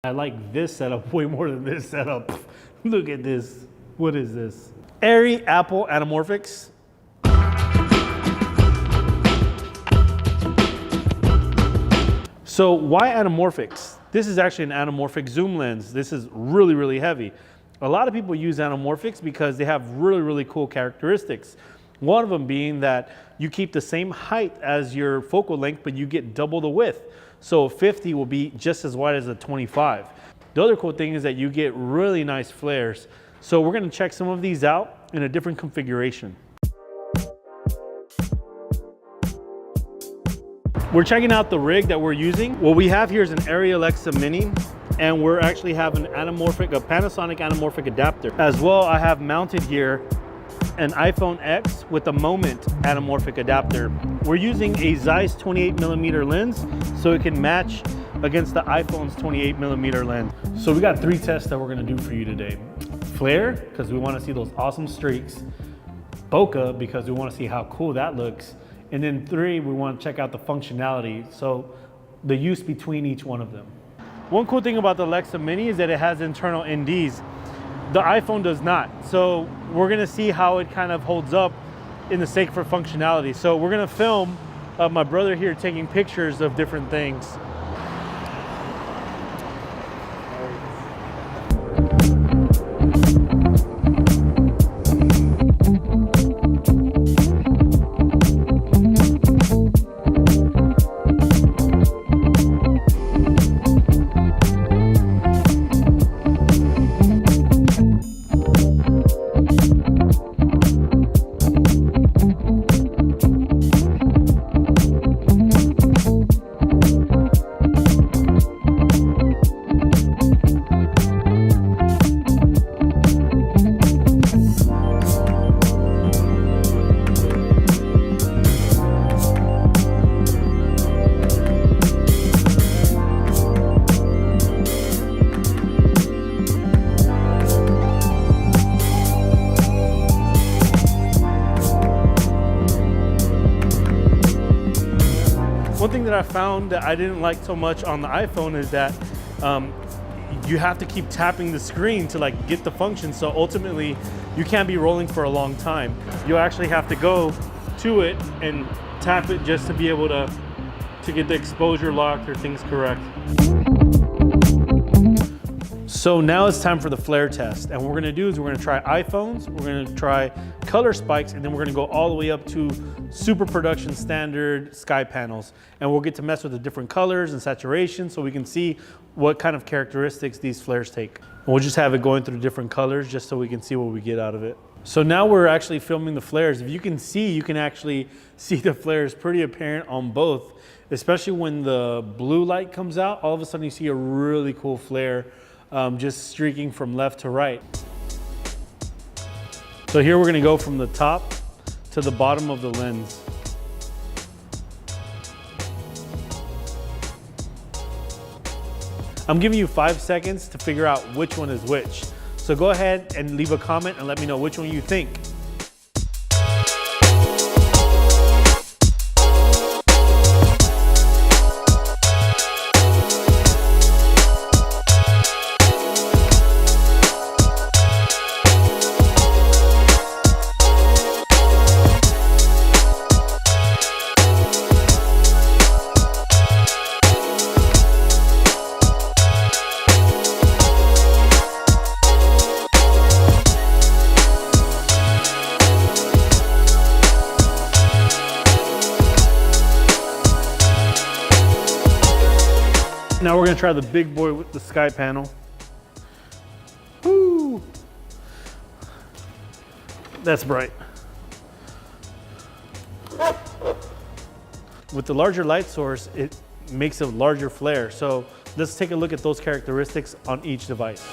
I like this setup way more than this setup. Look at this. What is this? Arri Apple Anamorphics. So why anamorphics? This is actually an anamorphic zoom lens. This is really, really heavy. A lot of people use anamorphics because they have really, really cool characteristics. One of them being that you keep the same height as your focal length, but you get double the width. So a 50 will be just as wide as a 25. The other cool thing is that you get really nice flares. So we're gonna check some of these out in a different configuration. We're checking out the rig that we're using. What we have here is an Arri Alexa Mini, and we're actually having a Panasonic anamorphic adapter. As well, I have mounted here an iPhone X with a Moment anamorphic adapter. We're using a Zeiss 28mm lens so it can match against the iPhone's 28mm lens. So we got 3 tests that we're gonna do for you today. Flare, because we wanna see those awesome streaks. Bokeh, because we wanna see how cool that looks. And then 3, we wanna check out the functionality, so the use between each one of them. One cool thing about the Alexa Mini is that it has internal NDs. The iPhone does not. So we're gonna see how it kind of holds up in the sake for functionality. So we're gonna film my brother here taking pictures of different things. One thing that I found that I didn't like so much on the iPhone is that you have to keep tapping the screen to like get the function. So ultimately you can't be rolling for a long time. You'll actually have to go to it and tap it just to be able to get the exposure locked or things correct. So now it's time for the flare test. And what we're gonna do is we're gonna try iPhones, we're gonna try color spikes, and then we're gonna go all the way up to super production standard sky panels. And we'll get to mess with the different colors and saturation so we can see what kind of characteristics these flares take. And we'll just have it going through different colors just so we can see what we get out of it. So now we're actually filming the flares. If you can see, you can actually see the flares pretty apparent on both, especially when the blue light comes out. All of a sudden you see a really cool flare just streaking from left to right. So here we're gonna go from the top to the bottom of the lens. I'm giving you 5 seconds to figure out which one is which. So go ahead and leave a comment and let me know which one you think. Now we're gonna try the big boy with the sky panel. Woo! That's bright. With the larger light source, it makes a larger flare. So let's take a look at those characteristics on each device.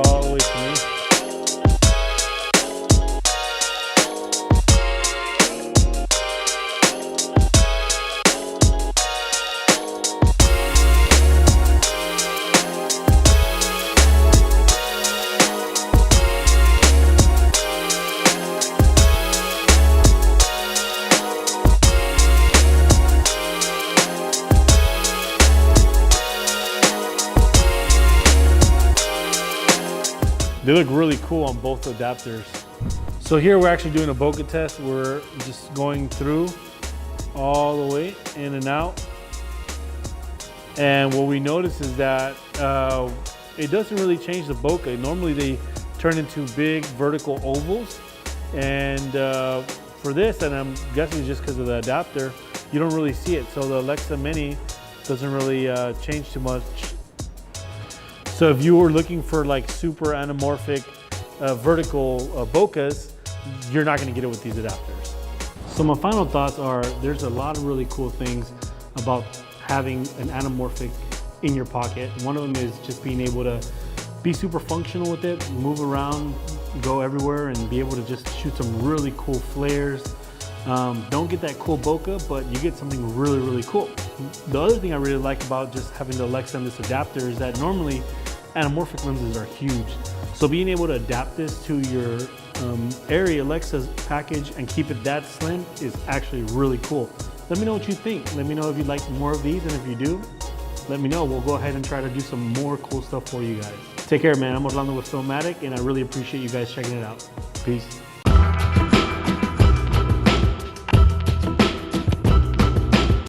All the way to me. They look really cool on both adapters. So here we're actually doing a bokeh test. We're just going through all the way in and out. And what we notice is that it doesn't really change the bokeh. Normally they turn into big vertical ovals. And for this, and I'm guessing just because of the adapter, you don't really see it. So the Alexa Mini doesn't really change too much. So if you were looking for like super anamorphic vertical bokehs, you're not gonna get it with these adapters. So my final thoughts are, there's a lot of really cool things about having an anamorphic in your pocket. One of them is just being able to be super functional with it, move around, go everywhere, and be able to just shoot some really cool flares. Don't get that cool bokeh, but you get something really, really cool. The other thing I really like about just having the Alexa and this adapter is that normally anamorphic lenses are huge. So being able to adapt this to your Arri Alexa package and keep it that slim is actually really cool. Let me know what you think. Let me know if you'd like more of these, and if you do, let me know. We'll go ahead and try to do some more cool stuff for you guys. Take care, man. I'm Orlando with Filmatic, and I really appreciate you guys checking it out. Peace.